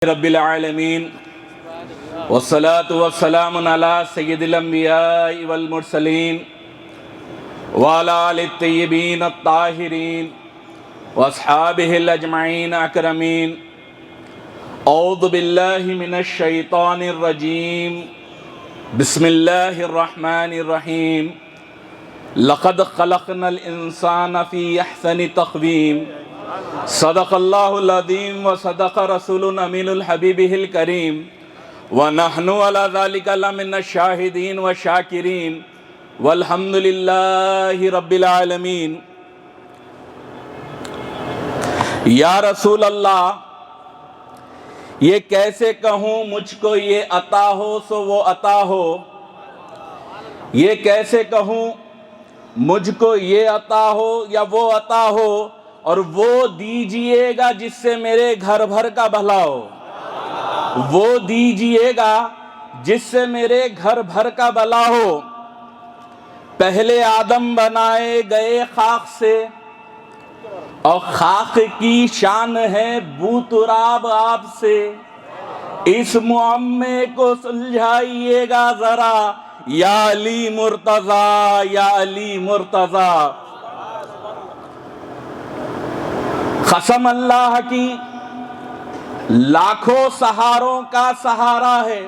رب العالمین والصلاة والسلام علی سید الانبیاء والمرسلین وعلی آلہ الطیبین الطاہرین واصحابہ الاجمعین اکرمین۔ اعوذ باللہ من الشیطان الرجیم، بسم اللہ الرحمن الرحیم۔ لقد خلقنا الانسان فی احسن تقویم، صدق اللہ العظیم و صدق رسول امین الحبیبہ الکریم، ونحن علی ذلک لمن الشاہدین والشاکرین، والحمد للہ رب العالمین۔ یا رسول اللہ، یہ کیسے کہوں مجھ کو یہ عطا ہو سو وہ عطا ہو، یہ کیسے کہوں مجھ کو یہ عطا ہو یا وہ عطا ہو، اور وہ دیجئے گا جس سے میرے گھر بھر کا بھلا ہو، وہ دیجئے گا جس سے میرے گھر بھر کا بھلا ہو۔ پہلے آدم بنائے گئے خاک سے، اور خاک کی شان ہے بو تراب آپ سے، اس معمے کو سلجھائیے گا ذرا، یا علی مرتضیٰ یا علی مرتضیٰ۔ قسم اللہ کی لاکھوں سہاروں کا سہارا ہے،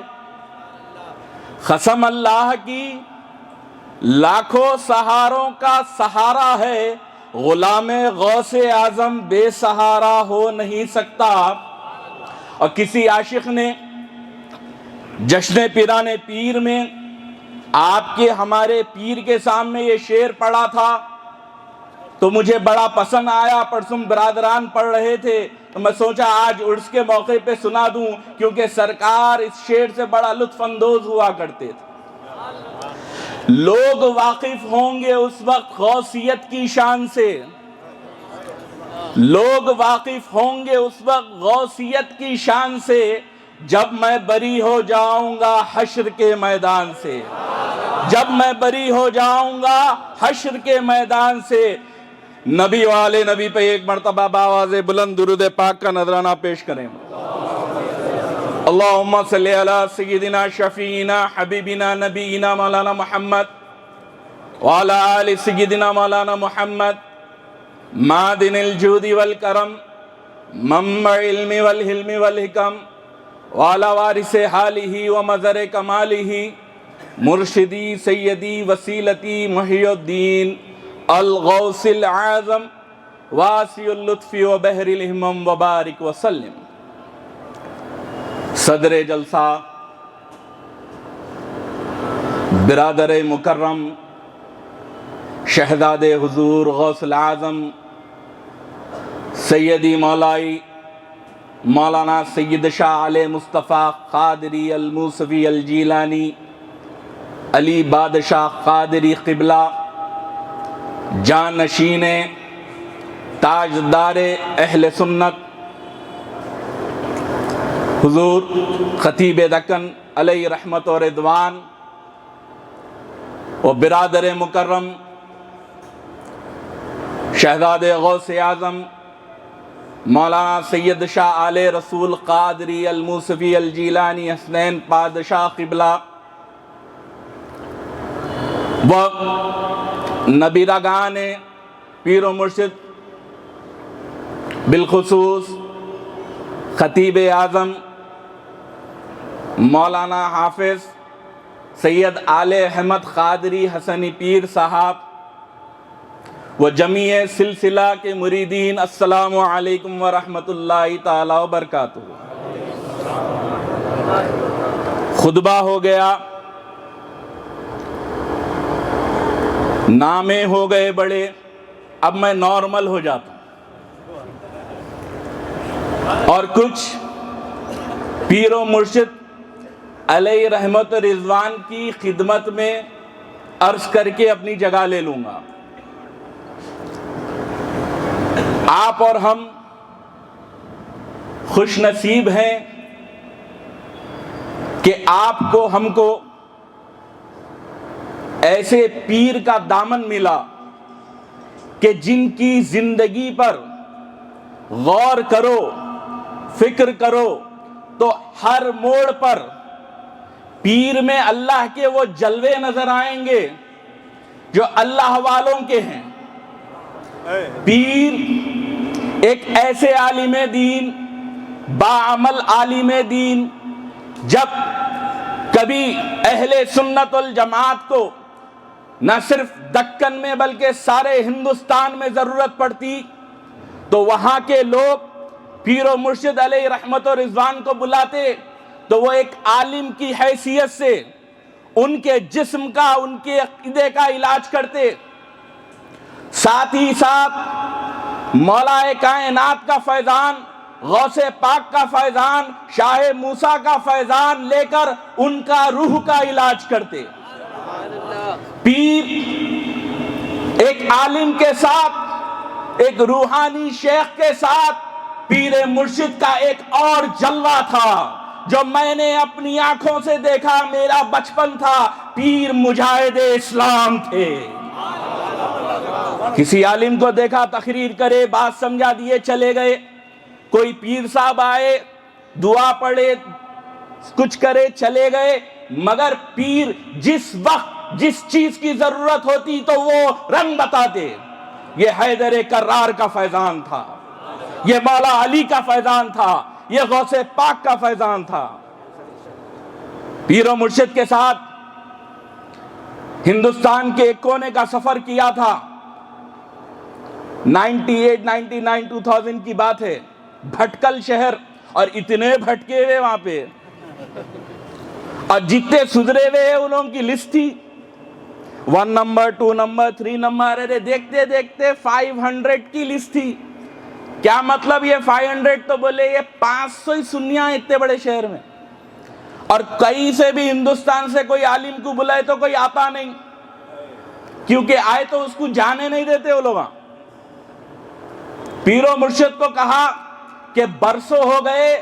قسم اللہ کی لاکھوں سہاروں کا سہارا ہے، غلام غوث اعظم بے سہارا ہو نہیں سکتا۔ اور کسی عاشق نے جشن پیران پیر میں آپ کے ہمارے پیر کے سامنے یہ شعر پڑھا تھا تو مجھے بڑا پسند آیا۔ پرسوں برادران پڑھ رہے تھے تو میں سوچا آج عرس کے موقع پہ سنا دوں، کیونکہ سرکار اس شعر سے بڑا لطف اندوز ہوا کرتے تھے۔ لوگ واقف ہوں گے اس وقت غوثیت کی شان سے، لوگ واقف ہوں گے اس وقت غوثیت کی شان سے، جب میں بری ہو جاؤں گا حشر کے میدان سے، جب میں بری ہو جاؤں گا حشر کے میدان سے۔ نبی والے نبی پہ ایک مرتبہ باواز بلند درود پاک کا نذرانہ پیش کریں۔ اللہم صلی علی سیدنا شفیعنا حبیبنا نبینا مولانا محمد وعلی آل سیدنا مولانا محمد، معدن الجود والکرم، منبع علم والحلم والحکم، وعلی وارث حالہ ومظہر کمالہ، مرشدی سیدی وسیلتی محی الدین الغوث العظم واسع اللطف و بحر الہمم وبارک وسلم۔ صدر جلسہ برادر مکرم شہزاد حضور غوث العظم سیدی مولائی مولانا سید شاہ علی مصطفیٰ قادری الموسوی الجیلانی علی بادشاہ قادری قبلہ، جانشین تاجدار اہل سنت حضور خطیب دکن علیہ رحمت و رضوان، و برادر مکرم شہزاد غوث اعظم مولانا سید شاہ آل رسول قادری الموسوی الجیلانی حسنین بادشاہ قبلہ، و نبیرگان پیر و مرشد، بالخصوص خطیب اعظم مولانا حافظ سید آل احمد قادری حسنی پیر صاحب و جمیع سلسلہ کے مریدین، السلام علیکم ورحمۃ اللہ تعالی وبرکاتہ۔ خطبہ ہو گیا، نامے ہو گئے بڑے، اب میں نارمل ہو جاتا ہوں اور کچھ پیر و مرشد علیہ رحمت و رضوان کی خدمت میں عرض کر کے اپنی جگہ لے لوں گا۔ آپ اور ہم خوش نصیب ہیں کہ آپ کو ہم کو ایسے پیر کا دامن ملا کہ جن کی زندگی پر غور کرو، فکر کرو تو ہر موڑ پر پیر میں اللہ کے وہ جلوے نظر آئیں گے جو اللہ والوں کے ہیں۔ پیر ایک ایسے عالم دین، باعمل عالم دین، جب کبھی اہل سنت والجماعت کو نہ صرف دکن میں بلکہ سارے ہندوستان میں ضرورت پڑتی تو وہاں کے لوگ پیر و مرشد علیہ رحمت و رضوان کو بلاتے تو وہ ایک عالم کی حیثیت سے ان کے جسم کا، ان کے عقیدے کا علاج کرتے، ساتھ ہی ساتھ مولا کائنات کا فیضان، غوث پاک کا فیضان، شاہ موسیٰ کا فیضان لے کر ان کا روح کا علاج کرتے۔ پیر ایک عالم کے ساتھ، ایک روحانی شیخ کے ساتھ پیر مرشد کا ایک اور جلوہ تھا جو میں نے اپنی آنکھوں سے دیکھا، میرا بچپن تھا، پیر مجاہد اسلام تھے۔ کسی عالم کو دیکھا تقریر کرے، بات سمجھا دیے چلے گئے، کوئی پیر صاحب آئے دعا پڑھے کچھ کرے چلے گئے، مگر پیر جس وقت جس چیز کی ضرورت ہوتی تو وہ رنگ بتاتے۔ یہ حیدر کرار کا فیضان تھا، یہ مولا علی کا فیضان تھا، یہ غوث پاک کا فیضان تھا۔ پیر و مرشد کے ساتھ ہندوستان کے ایک کونے کا سفر کیا تھا، 98 99 2000 کی بات ہے، بھٹکل شہر، اور اتنے بھٹکے ہوئے وہاں پہ، اور جتنے سدھرے ہوئے ہیں انہوں کی لسٹ تھی، 1 نمبر 2 نمبر 3 نمبر، ارے دیکھتے دیکھتے 500 کی لسٹ تھی۔ کیا مطلب یہ 500؟ تو بولے یہ 500 ہی سنیاں اتنے بڑے شہر میں، اور کہیں سے بھی ہندوستان سے کوئی عالم کو بلائے تو کوئی آتا نہیں، کیونکہ آئے تو اس کو جانے نہیں دیتے وہ لوگ۔ پیر و مرشد کو کہا کہ برسوں ہو گئے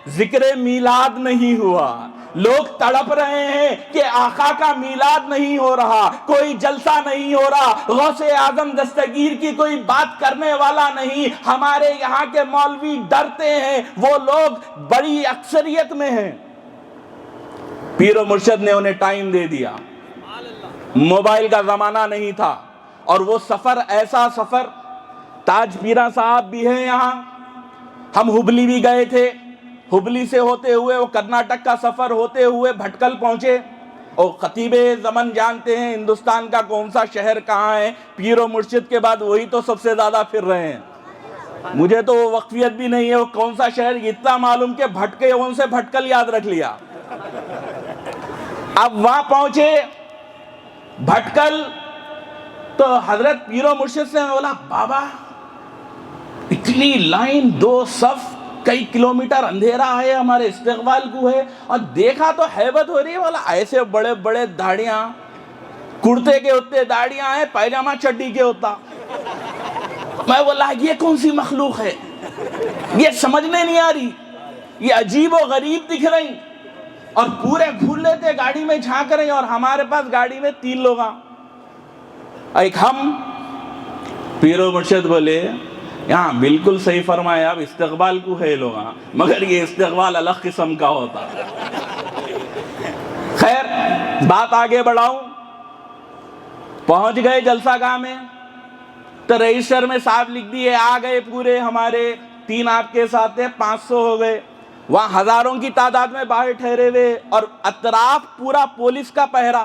ذکر میلاد نہیں ہوا، لوگ تڑپ رہے ہیں کہ آقا کا میلاد نہیں ہو رہا، کوئی جلسہ نہیں ہو رہا، غوث اعظم دستگیر کی کوئی بات کرنے والا نہیں، ہمارے یہاں کے مولوی ڈرتے ہیں، وہ لوگ بڑی اکثریت میں ہیں۔ پیر و مرشد نے انہیں ٹائم دے دیا، موبائل کا زمانہ نہیں تھا، اور وہ سفر ایسا سفر، تاج پیرا صاحب بھی ہیں یہاں، ہم ہبلی بھی گئے تھے، ہبلی سے ہوتے ہوئے وہ کرناٹک کا سفر ہوتے ہوئے بھٹکل پہنچے، اور خطیب زمن جانتے ہیں ہندوستان کا کون سا شہر کہاں ہے، پیر و مرشد کے بعد وہی تو سب سے زیادہ پھر رہے ہیں، مجھے تو وہ وقفیت بھی نہیں ہے وہ کون سا شہر، اتنا معلوم کہ بھٹکے ان سے بھٹکل یاد رکھ لیا۔ اب وہاں پہنچے بھٹکل تو حضرت پیر و مرشد سے میں بولا بابا اتنی لائن، 2 صف، کئی کلومیٹر اندھیرا ہے، ہمارے استقبال کو ہے، اور دیکھا تو حیبت ہو رہی ہے، بولا ایسے بڑے بڑے داڑیاں، کرتے کے ہوتے داڑیاں ہیں، پائجامہ چڈی کے ہوتا۔ میں بولا یہ کون سی مخلوق ہے، یہ سمجھنے نہیں آ رہی، یہ عجیب و غریب دکھ رہی، اور پورے گھول لیتے گاڑی میں جھانک رہے ہیں، اور ہمارے پاس گاڑی میں 3 لوگ ہیں، ایک ہم۔ پیر و مرشد بولے یہاں بالکل صحیح فرمایا، اب استقبال کو ہے لوگ، مگر یہ استقبال الگ قسم کا ہوتا۔ خیر بات آگے بڑھاؤں، پہنچ گئے جلسہ گاہ میں تو رجسٹر میں صاحب لکھ دیے آ گئے پورے، ہمارے 3 آپ کے ساتھ تھے، 500 ہو گئے، وہاں ہزاروں کی تعداد میں باہر ٹھہرے ہوئے، اور اطراف پورا پولیس کا پہرا،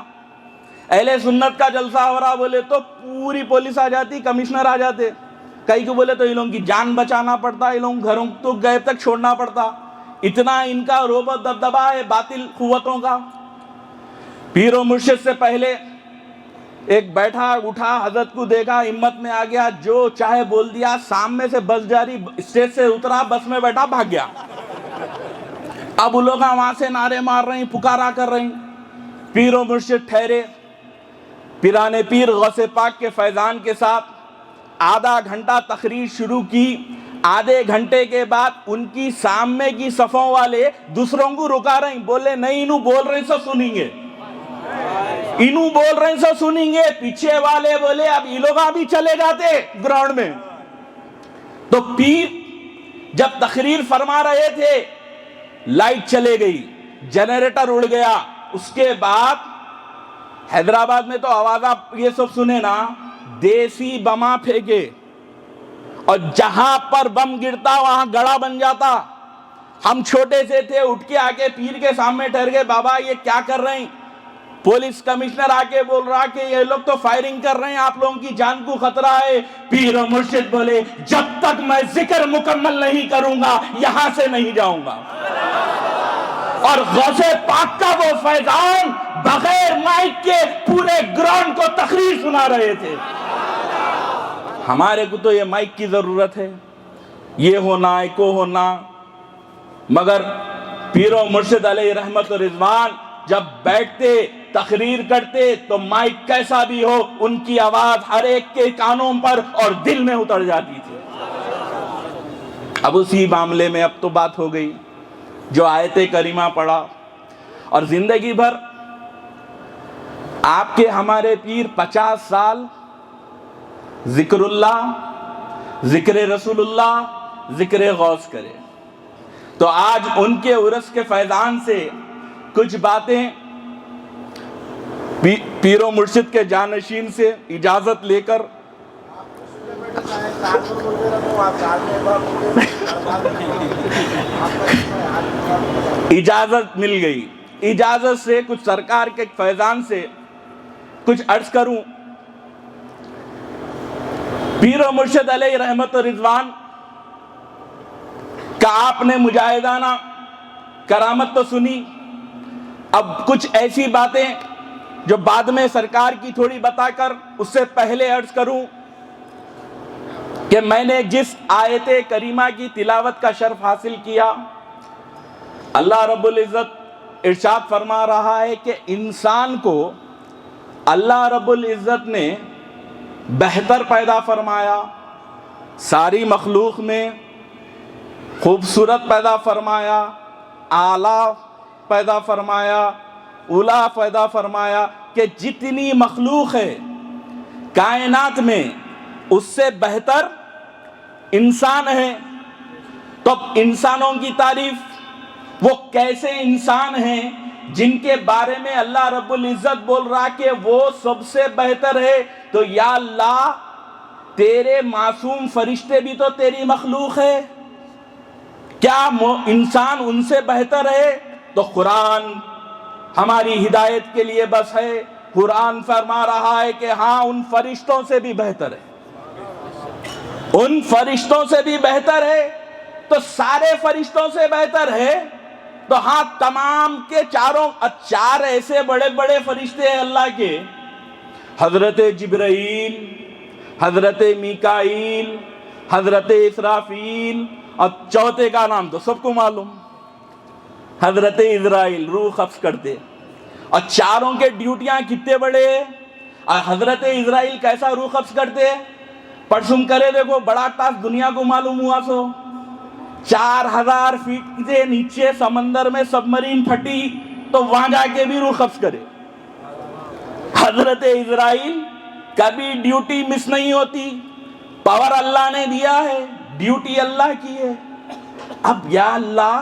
اہل سنت کا جلسہ ہو رہا بولے تو پوری پولیس آ جاتی، کمشنر آ جاتے، کئی کو بولے تو ان لوگوں کی جان بچانا پڑتا، ان لوگوں گھروں تو غیب تک چھوڑنا پڑتا، اتنا ان کا روب و دبدبہ ہے باطل قوتوں کا۔ پیر و مرشد سے پہلے ایک بیٹھا اٹھا، حضرت کو دیکھا، ہمت میں آ گیا، جو چاہے بول دیا، سامنے سے بس جاری، اسٹیج سے اترا، بس میں بیٹھا، بھاگ گیا۔ اب وہ لوگ وہاں سے نعرے مار رہے ہیں، پکارا کر رہے ہیں، پیر و مرشد ٹھہرے، پیرانے پیر غوث پاک کے فیضان کے ساتھ آدھا گھنٹہ تقریر شروع کی۔ آدھے گھنٹے کے بعد ان کی سامنے کی صفوں والے دوسروں کو رکا رہے ہیں، بولے نہیں انہوں بول رہے ہیں سو سنیں گے، انہوں بول رہے ہیں سو سنیں گے، پیچھے والے بولے اب یہ لوگ بھی چلے جاتے گراؤنڈ میں۔ تو پیر جب تقریر فرما رہے تھے لائٹ چلے گئی، جنریٹر اڑ گیا، اس کے بعد حیدرآباد میں تو آواز آپ یہ سب سنے نا، دیسی بما پھینکے، اور جہاں پر بم گرتا وہاں گڑھا بن جاتا۔ ہم چھوٹے سے تھے، اٹھ کے آ کے پیر کے سامنے ٹھہر گئے، بابا یہ کیا کر رہے ہیں؟ پولیس کمشنر آ کے بول رہا کہ یہ لوگ تو فائرنگ کر رہے ہیں، آپ لوگوں کی جان کو خطرہ ہے۔ پیر و مرشد بولے جب تک میں ذکر مکمل نہیں کروں گا یہاں سے نہیں جاؤں گا۔ اور غوث پاک کا وہ فیضان بغیر مائک کے پورے گراؤنڈ کو تقریر سنا رہے تھے۔ ہمارے کو تو یہ مائک کی ضرورت ہے، یہ ہونا ایکو ہونا، مگر پیر و مرشد علیہ رحمت و رضوان جب بیٹھتے تقریر کرتے تو مائک کیسا بھی ہو ان کی آواز ہر ایک کے کانوں پر اور دل میں اتر جاتی تھی۔ اب اسی معاملے میں اب تو بات ہو گئی، جو آیت کریمہ پڑھا اور زندگی بھر آپ کے ہمارے پیر 50 سال ذکر اللہ، ذکر رسول اللہ، ذکر غوث کرے، تو آج ان کے عرس کے فیضان سے کچھ باتیں پیر و مرشد کے جانشین سے اجازت لے کر اجازت مل گئی، اجازت سے کچھ سرکار کے فیضان سے کچھ عرض کروں۔ پیر و مرشد علیہ رحمت و رضوان کا آپ نے مجاہدانہ کرامت تو سنی، اب کچھ ایسی باتیں جو بعد میں سرکار کی تھوڑی بتا کر اس سے پہلے عرض کروں کہ میں نے جس آیت کریمہ کی تلاوت کا شرف حاصل کیا، اللہ رب العزت ارشاد فرما رہا ہے کہ انسان کو اللہ رب العزت نے بہتر پیدا فرمایا، ساری مخلوق میں خوبصورت پیدا فرمایا، اعلیٰ پیدا فرمایا، اولیٰ پیدا فرمایا، کہ جتنی مخلوق ہے کائنات میں اس سے بہتر انسان ہے۔ تو اب انسانوں کی تعریف، وہ کیسے انسان ہیں جن کے بارے میں اللہ رب العزت بول رہا کہ وہ سب سے بہتر ہے، تو یا اللہ تیرے معصوم فرشتے بھی تو تیری مخلوق ہے، کیا انسان ان سے بہتر ہے؟ تو قرآن ہماری ہدایت کے لیے بس ہے، قرآن فرما رہا ہے کہ ہاں ان فرشتوں سے بھی بہتر ہے، ان فرشتوں سے بھی بہتر ہے، تو سارے فرشتوں سے بہتر ہے، تو ہاں تمام کے چار ایسے بڑے بڑے فرشتے ہیں اللہ کے، حضرت جبرائیل، حضرت میکائیل، حضرت اسرافیل، اور چوتھے کا نام تو سب کو معلوم، حضرت اسرائیل، روح قبض کرتے، اور چاروں کے ڈیوٹیاں کتنے بڑے ہیں، اور حضرت اسرائیل کیسا روح قبض کرتے، پرسم کرے دیکھو بڑا ٹاسک دنیا کو معلوم ہوا، سو 4000 فیٹ سے نیچے سمندر میں سبمرین پھٹی تو وہاں جا کے بھی روح قبض کرے۔ حضرت اسرائیل کبھی ڈیوٹی مس نہیں ہوتی، پاور اللہ نے دیا ہے، ڈیوٹی اللہ کی ہے۔ اب یا اللہ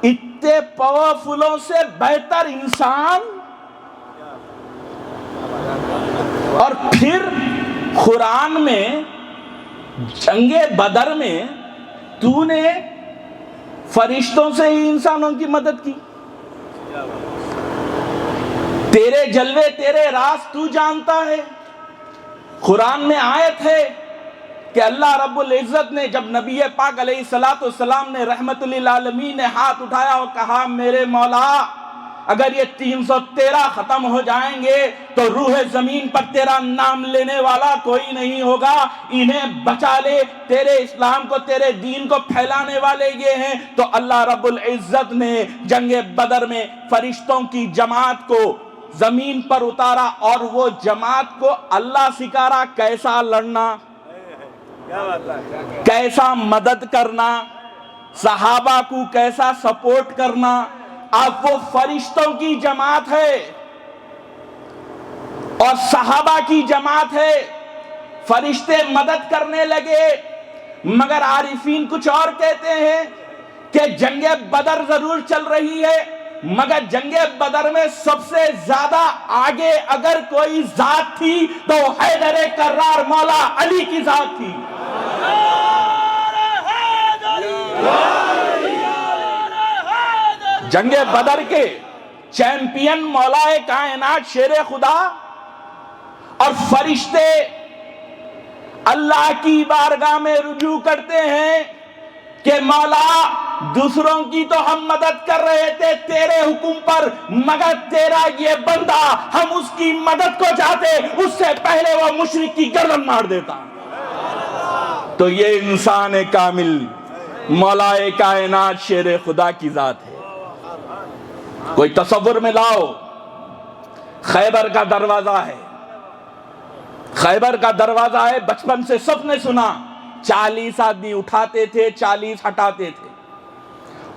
اتنے پاورفلوں سے بہتر انسان، اور پھر قرآن میں جنگ بدر میں تو نے فرشتوں سے ہی انسانوں کی مدد کی، تیرے جلوے تیرے راز تو جانتا ہے۔ قرآن میں آیت ہے کہ اللہ رب العزت نے جب نبی پاک علیہ السلام نے رحمت للعالمین نے ہاتھ اٹھایا اور کہا میرے مولا اگر یہ 313 ختم ہو جائیں گے تو روح زمین پر تیرا نام لینے والا کوئی نہیں ہوگا، انہیں بچا لے، تیرے اسلام کو تیرے دین کو پھیلانے والے یہ ہیں۔ تو اللہ رب العزت نے جنگ بدر میں فرشتوں کی جماعت کو زمین پر اتارا، اور وہ جماعت کو اللہ سکھا رہا کیسا لڑنا، کیسا مدد کرنا، صحابہ کو کیسا سپورٹ کرنا۔ اب وہ فرشتوں کی جماعت ہے اور صحابہ کی جماعت ہے، فرشتے مدد کرنے لگے، مگر عارفین کچھ اور کہتے ہیں کہ جنگ بدر ضرور چل رہی ہے، مگر جنگ بدر میں سب سے زیادہ آگے اگر کوئی ذات تھی تو حیدر کرار مولا علی کی ذات تھی۔ جنگ بدر کے چیمپئن مولا کائنات شیر خدا اور فرشتے اللہ کی بارگاہ میں رجوع کرتے ہیں کہ مولا دوسروں کی تو ہم مدد کر رہے تھے تیرے حکم پر، مگر تیرا یہ بندہ ہم اس کی مدد کو چاہتے اس سے پہلے وہ مشرک کی گردن مار دیتا۔ تو یہ انسان کامل مولا کائنات شیر خدا کی ذات ہے۔ کوئی تصور میں لاؤ، خیبر کا دروازہ ہے، خیبر کا دروازہ ہے، بچپن سے سب نے سنا، 40 آدمی اٹھاتے تھے 40 ہٹاتے تھے۔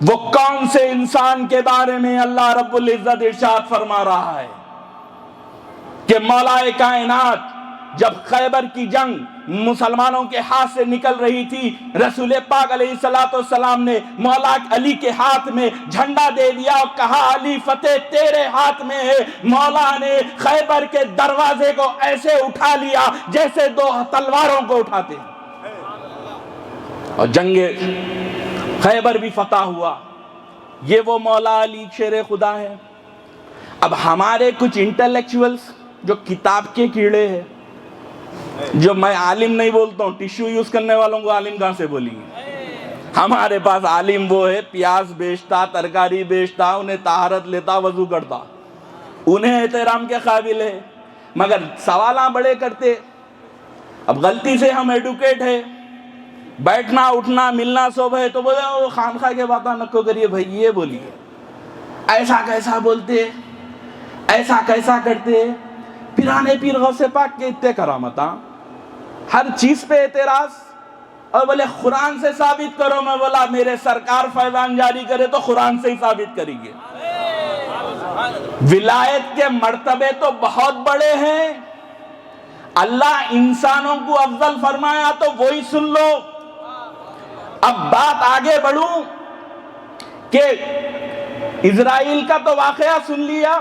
وہ کون سے انسان کے بارے میں اللہ رب العزت ارشاد فرما رہا ہے کہ مولا کائنات جب خیبر کی جنگ مسلمانوں کے ہاتھ سے نکل رہی تھی، رسول پاک علیہ السلام نے مولا علی کے ہاتھ میں جھنڈا دے دیا اور کہا علی فتح تیرے ہاتھ میں ہے۔ مولا نے خیبر کے دروازے کو ایسے اٹھا لیا جیسے 2 تلواروں کو اٹھاتے ہیں، اور جنگ خیبر بھی فتح ہوا۔ یہ وہ مولا علی شیر خدا ہے۔ اب ہمارے کچھ انٹلیکچوئلز جو کتاب کے کیڑے ہیں، جو میں عالم نہیں بولتا ہوں، ٹیشو یوز کرنے والوں کو عالم کہاں سے بولیں گے؟ ہمارے پاس عالم وہ ہے پیاز بیچتا، ترکاری بیچتا، انہیں طہارت لیتا، وضو کرتا، انہیں احترام کے قابل ہے، مگر سوالاں بڑے کرتے۔ اب غلطی سے ہم ایڈوکیٹ ہے، بیٹھنا اٹھنا ملنا سب ہے تو بولے وہ خانخواہ کے باتاں نکو کریے بھائی، یہ بولیے ایسا کیسا بولتے، ایسا کیسا کرتے۔ پیرانے پیر غوث پاک کے اتنے کرامتاں، ہر چیز پہ اعتراض، اور بولے قرآن سے ثابت کرو۔ میں بولا میرے سرکار فیضان جاری کرے تو قرآن سے ہی ثابت کریں گے۔ ولایت کے مرتبے تو بہت بڑے ہیں، اللہ انسانوں کو افضل فرمایا تو وہی سن لو۔ اب بات آگے بڑھوں کہ اسرائیل کا تو واقعہ سن لیا،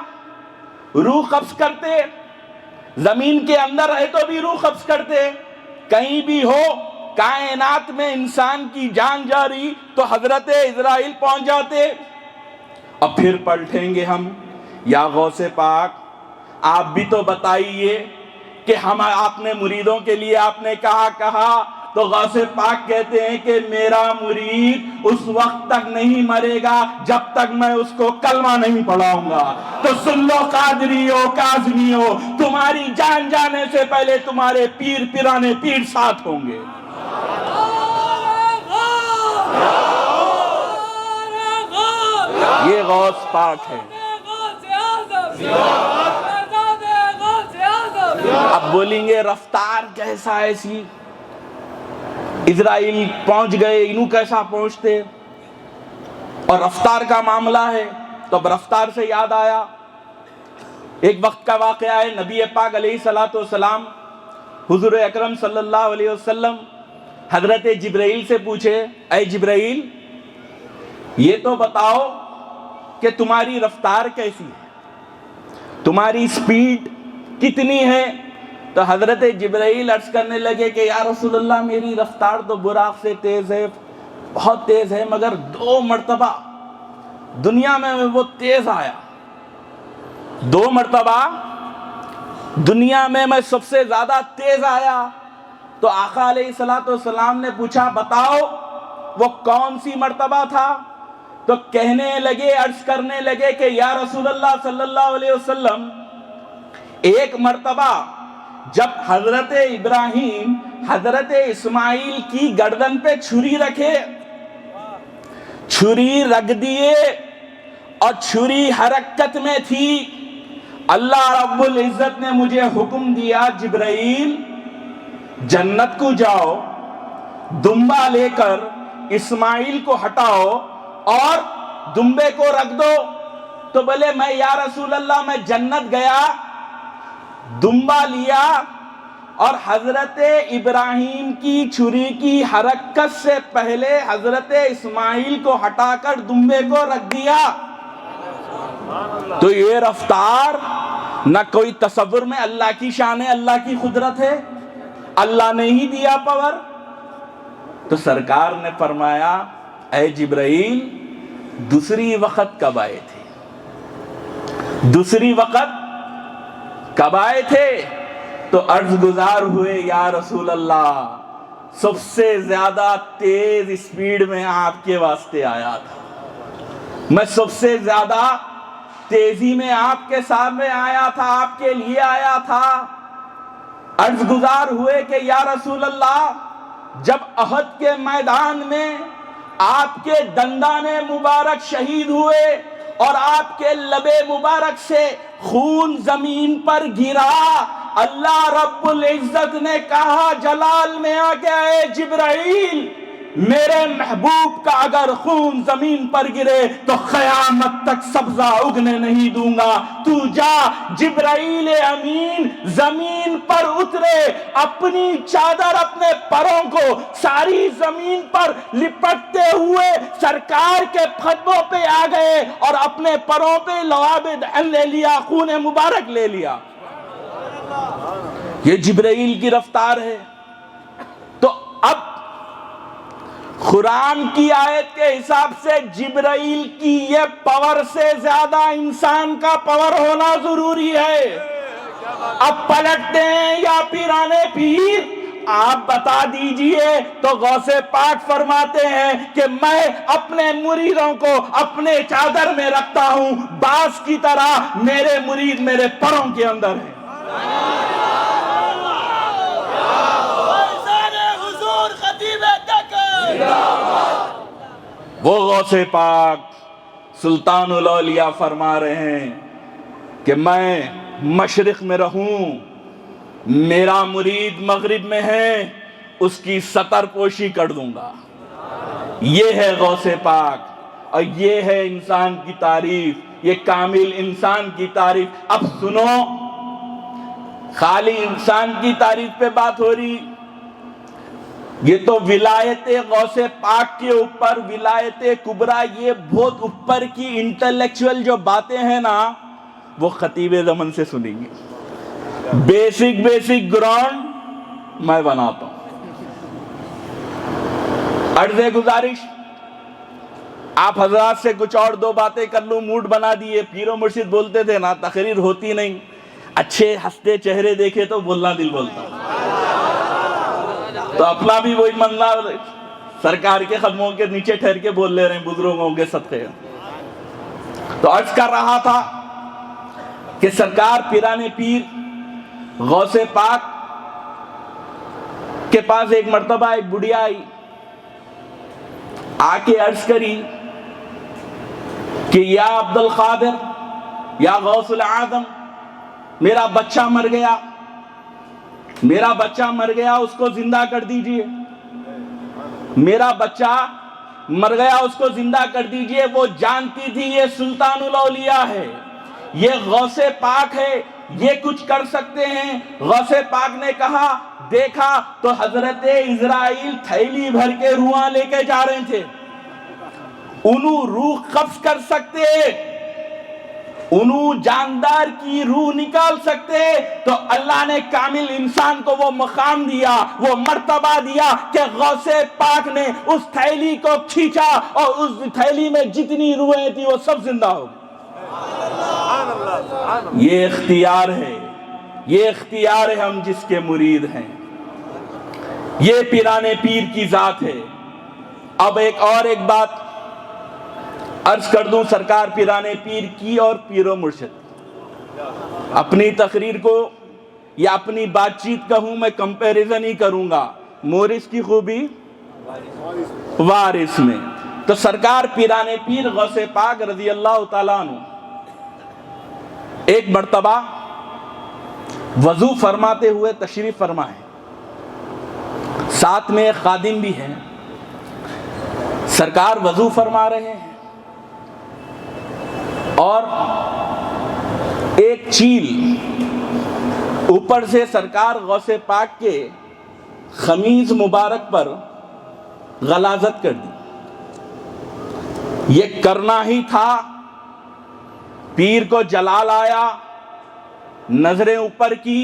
روح قبض کرتے، زمین کے اندر رہے تو بھی روح قبض کرتے، کہیں بھی ہو کائنات میں انسان کی جان جاری تو حضرت اسرائیل پہنچ جاتے۔ اب پھر پلٹیں گے ہم، یا غوث پاک آپ بھی تو بتائیے کہ ہم آپ نے مریدوں کے لیے آپ نے کہا تو غوث پاک کہتے ہیں کہ میرا مرید اس وقت تک نہیں مرے گا جب تک میں اس کو کلمہ نہیں پڑھاؤں گا۔ تو سن لو قادریو کاظمیو، تمہاری جان جانے سے پہلے تمہارے پیر پیرانے پیر ساتھ ہوں گے۔ یہ غوث پاک ہے۔ اب بولیں گے رفتار کیسا ایسی، اسرائیل پہنچ گئے، انہوں کیسا پہنچتے، اور رفتار کا معاملہ ہے تو اب رفتار سے یاد آیا ایک وقت کا واقعہ ہے۔ نبی پاک علیہ السلام حضور اکرم صلی اللہ علیہ وسلم حضرت جبرائیل سے پوچھے، اے جبرائیل یہ تو بتاؤ کہ تمہاری رفتار کیسی ہے، تمہاری سپیڈ کتنی ہے؟ تو حضرت جبرائیل عرض کرنے لگے کہ یا رسول اللہ میری رفتار تو براق سے تیز ہے، بہت تیز ہے، مگر 2 مرتبہ دنیا میں وہ تیز آیا، 2 مرتبہ دنیا میں سب سے زیادہ تیز آیا۔ تو آقا علیہ السلام نے پوچھا بتاؤ وہ کون سی مرتبہ تھا؟ تو کہنے لگے، عرض کرنے لگے کہ یا رسول اللہ صلی اللہ علیہ وسلم ایک مرتبہ جب حضرت ابراہیم حضرت اسماعیل کی گردن پہ چھری رکھے، چھری رکھ دیے اور چھری حرکت میں تھی، اللہ رب العزت نے مجھے حکم دیا جبرائیل جنت کو جاؤ، دمبا لے کر اسماعیل کو ہٹاؤ اور دمبے کو رکھ دو۔ تو بولے میں یا رسول اللہ میں جنت گیا، دمبا لیا، اور حضرت ابراہیم کی چھری کی حرکت سے پہلے حضرت اسماعیل کو ہٹا کر دمبے کو رکھ دیا. تو یہ رفتار نہ کوئی تصور میں اللہ کی شان ہے, اللہ کی قدرت ہے, اللہ نے ہی دیا پاور. تو سرکار نے فرمایا اے جبرائیل دوسری وقت کب آئے تھے, دوسری وقت کب آئے تھے؟ تو عرض گزار ہوئے یا رسول اللہ سب سے زیادہ تیز اسپیڈ میں آپ کے واسطے آیا تھا, میں سب سے زیادہ تیزی میں آپ کے سامنے آیا تھا, آپ کے لیے آیا تھا. عرض گزار ہوئے کہ یا رسول اللہ جب احد کے میدان میں آپ کے دندان مبارک شہید ہوئے اور آپ کے لب مبارک سے خون زمین پر گرا, اللہ رب العزت نے کہا جلال میں آ کے اے جبرائیل میرے محبوب کا اگر خون زمین پر گرے تو قیامت تک سبزہ اگنے نہیں دوں گا. تو جا جبرائیل امین زمین پر اترے, اپنی چادر اپنے پروں کو ساری زمین پر لپٹتے ہوئے سرکار کے قدموں پہ آ گئے اور اپنے پروں پہ لعاب دہن لے لیا, خون مبارک لے لیا. یہ جبرائیل کی رفتار ہے. تو اب قرآن کی آیت کے حساب سے جبرائیل کی یہ پاور سے زیادہ انسان کا پاور ہونا ضروری ہے. اب پلٹتے ہیں یا پیرانے پیر, آپ بتا دیجئے. تو غوث پاک فرماتے ہیں کہ میں اپنے مریدوں کو اپنے چادر میں رکھتا ہوں, باز کی طرح میرے مرید میرے پروں کے اندر ہیں. وہ غوث پاک سلطان الاولیاء فرما رہے ہیں کہ میں مشرق میں رہوں, میرا مرید مغرب میں ہے, اس کی ستر پوشی کر دوں گا. یہ ہے غوث پاک اور یہ ہے انسان کی تعریف, یہ کامل انسان کی تعریف. اب سنو, خالی انسان کی تعریف پہ بات ہو رہی, یہ تو ولایت غوث پاک کے اوپر ولایت کبریٰ, یہ بہت اوپر کی انٹلیکچوئل جو باتیں ہیں نا وہ خطیب زمن سے سنیں گے. بیسک گراؤنڈ میں بناتا ہوں. عرض گزارش آپ حضرات سے کچھ اور دو باتیں کر لوں, موڈ بنا دیے. پیر و مرشد بولتے تھے نا تقریر ہوتی نہیں, اچھے ہنستے چہرے دیکھے تو بولنا دل بولتا. تو اپنا بھی وہی منظر سرکار کے قدموں کے نیچے ٹھہر کے بول لے رہے ہیں بزرگوں کے صدقے. تو عرض کر رہا تھا کہ سرکار پیران پیر غوث پاک کے پاس ایک مرتبہ ایک بڑھیا آئی, آ کے عرض کری کہ یا عبد القادر یا غوث العظم میرا بچہ مر گیا, میرا بچہ مر گیا, اس کو زندہ کر دیجئے. میرا بچہ مر گیا, اس کو زندہ کر دیجئے. وہ جانتی تھی یہ سلطان الاولیاء ہے, یہ غوث پاک ہے, یہ کچھ کر سکتے ہیں. غوث پاک نے کہا, دیکھا تو حضرت عزرائیل تھیلی بھر کے روحاں لے کے جا رہے تھے. انہوں روح قبض کر سکتے, انہوں جاندار کی روح نکال سکتے. تو اللہ نے کامل انسان کو وہ مقام دیا, وہ مرتبہ دیا کہ غوث پاک نے اس تھیلی کو کھینچا اور اس تھیلی میں جتنی روحیں تھی وہ سب زندہ ہو گئی. یہ اختیار ہے, یہ اختیار ہے ہم جس کے مرید ہیں. یہ پیرانے پیر کی ذات ہے. اب ایک بات عرض کر دوں سرکار پیرانے پیر کی اور پیر و مرشد. اپنی تقریر کو یا اپنی بات چیت کہوں میں کمپیریزن ہی کروں گا, مورث کی خوبی وارث میں. تو سرکار پیرانے پیر غوث پاک رضی اللہ تعالیٰ عنہ ایک مرتبہ وضو فرماتے ہوئے تشریف فرما ہے, ساتھ میں ایک خادم بھی ہے. سرکار وضو فرما رہے ہیں اور ایک چیل اوپر سے سرکار غوث پاک کے خمیز مبارک پر غلاظت کر دی. یہ کرنا ہی تھا. پیر کو جلال آیا, نظریں اوپر کی,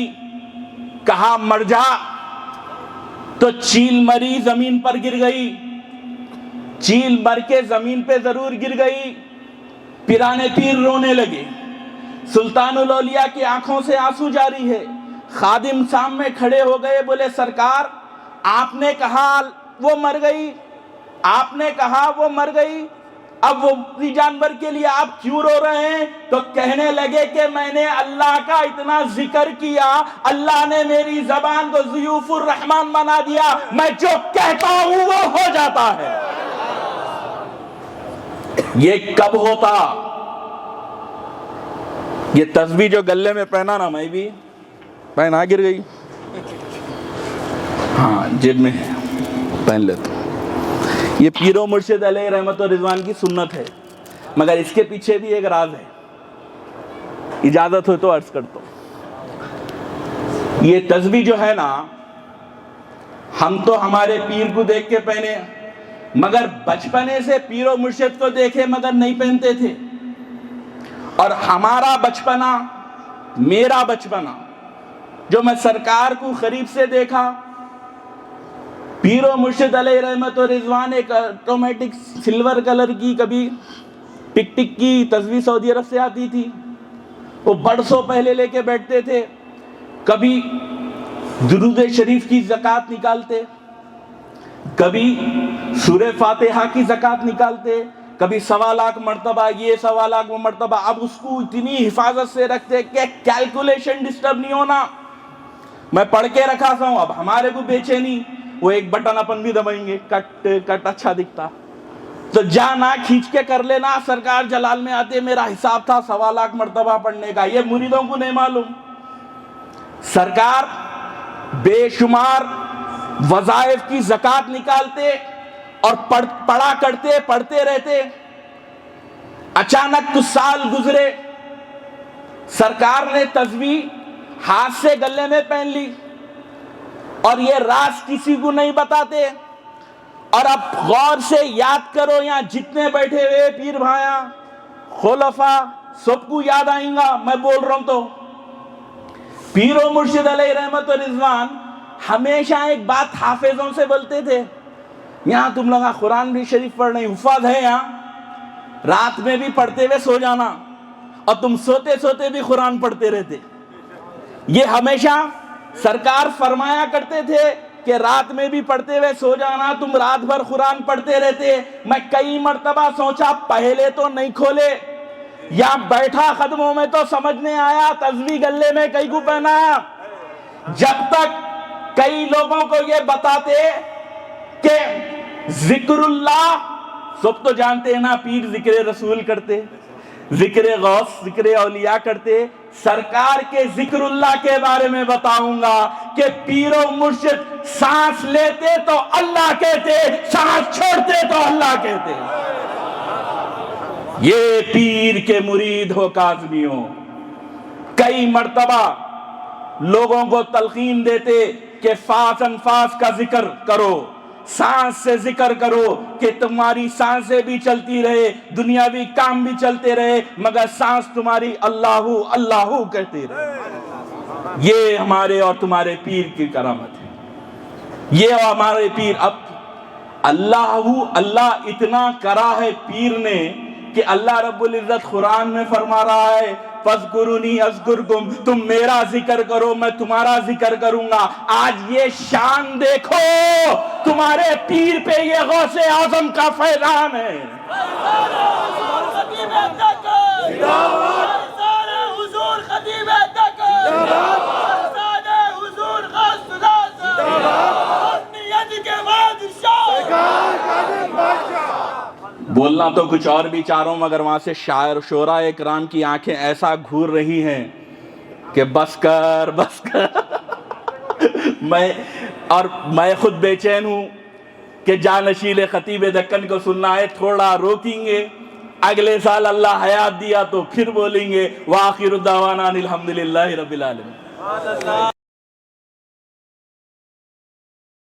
کہا مر جا, تو چیل مری زمین پر گر گئی. چیل مر کے زمین پہ ضرور گر گئی. پیرانے پیر رونے لگے. سلطان الاولیاء کی آنکھوں سے آنسو جاری ہے. خادم سامنے کھڑے ہو گئے, بولے سرکار آپ نے کہا وہ مر گئی, آپ نے کہا وہ مر گئی, اب وہ جانور کے لیے آپ کیوں رو رہے ہیں؟ تو کہنے لگے کہ میں نے اللہ کا اتنا ذکر کیا, اللہ نے میری زبان کو ضیوف الرحمن بنا دیا, میں جو کہتا ہوں وہ ہو جاتا ہے. یہ کب ہوتا؟ یہ تسبیح جو گلے میں پہنا نا, میں بھی پہنا, گر گئی, ہاں جیب میں ہے, پہن لیتا ہوں. یہ پیر و مرشد علیہ رحمت و رضوان کی سنت ہے, مگر اس کے پیچھے بھی ایک راز ہے. اجازت ہو تو عرض کرتا ہوں. یہ تسبیح جو ہے نا, ہم تو ہمارے پیر کو دیکھ کے پہنے, مگر بچپنے سے پیر و مرشد کو دیکھے مگر نہیں پہنتے تھے. اور ہمارا بچپنا, میرا بچپنا جو میں سرکار کو قریب سے دیکھا, پیر و مرشد علیہ رحمت و رضوان ایک آٹومیٹک سلور کلر کی, کبھی ٹک ٹک کی تسبیح سعودی عرب سے آتی تھی, وہ برسوں پہلے لے کے بیٹھتے تھے. کبھی درود شریف کی زکوٰۃ نکالتے, کبھی سورہ فاتحہ کی زکوٰۃ نکالتے, کبھی 1.25 لاکھ مرتبہ یہ 1.25 لاکھ وہ مرتبہ. اب اس کو اتنی حفاظت سے رکھتے کہ کیلکولیشن ڈسٹرب نہیں ہونا. میں پڑھ کے رکھا تھا ہوں, اب ہمارے کو بیچے نہیں, وہ ایک بٹن اپن بھی دبائیں گے, کٹ کٹ اچھا دکھتا, تو جانا کھینچ کے کر لینا. سرکار جلال میں آتے, میرا حساب تھا 1.25 لاکھ مرتبہ پڑھنے کا, یہ مریدوں کو نہیں معلوم. سرکار بے شمار وظائف کی زکوٰۃ نکالتے اور پڑھا کرتے, پڑھتے رہتے. اچانک کچھ سال گزرے, سرکار نے تسبیح ہاتھ سے گلے میں پہن لی, اور یہ راز کسی کو نہیں بتاتے. اور اب غور سے یاد کرو, یہاں جتنے بیٹھے ہوئے پیر بھائیاں, خلفاء, سب کو یاد آئیں گا میں بول رہا ہوں. تو پیر و مرشد علیہ رحمت و رضوان ہمیشہ ایک بات حافظوں سے بولتے تھے, یہاں تم لوگ قرآن بھی شریف پڑھ رہے, حفاظ ہے یہاں, رات میں بھی پڑھتے ہوئے سو جانا, اور تم سوتے سوتے بھی قرآن پڑھتے رہتے. یہ ہمیشہ سرکار فرمایا کرتے تھے کہ رات میں بھی پڑھتے ہوئے سو جانا, تم رات بھر قرآن پڑھتے رہتے. میں کئی مرتبہ سوچا, پہلے تو نہیں کھولے, یا بیٹھا قدموں میں تو سمجھنے آیا تسبیح گلے میں کئی کو پہنا. جب تک کئی لوگوں کو یہ بتاتے کہ ذکر اللہ, سب تو جانتے ہیں نا, پیر ذکر رسول کرتے, ذکر غوث, ذکر اولیاء کرتے. سرکار کے ذکر اللہ کے بارے میں بتاؤں گا کہ پیر و مرشد سانس لیتے تو اللہ کہتے, سانس چھوڑتے تو اللہ کہتے. یہ پیر کے مرید ہو کاظمیوں, کئی مرتبہ لوگوں کو تلقین دیتے کہ فاس انفاس کا ذکر کرو, سانس سے ذکر کرو, کہ تمہاری سانسیں بھی چلتی رہے, دنیاوی کام بھی چلتے رہے, مگر سانس تمہاری اللہ اللہ کہتے رہے. یہ ہمارے اور تمہارے پیر کی کرامت ہے. یہ ہمارے پیر, اب اللہ اتنا کرا ہے پیر نے کہ اللہ رب العزت قرآن میں فرما رہا ہے, فَاذْكُرُونِي أَذْكُرْكُمْ, تم میرا ذکر کرو میں تمہارا ذکر کروں گا. آج یہ شان دیکھو, تمہارے پیر پہ یہ غوث اعظم کا فیضان ہے. بولنا تو کچھ اور بھی چاہ رہا ہوں, مگر وہاں سے شاعر شعراء اکرام کی آنکھیں ایسا گھور رہی ہیں کہ بس کر بس کر. میں خود بے چین ہوں کہ جانشین خطیب دکن کو سننا ہے. تھوڑا روکیں گے, اگلے سال اللہ حیات دیا تو پھر بولیں گے وآخر دعوانا الحمدللہ رب العالمین. سبحان اللہ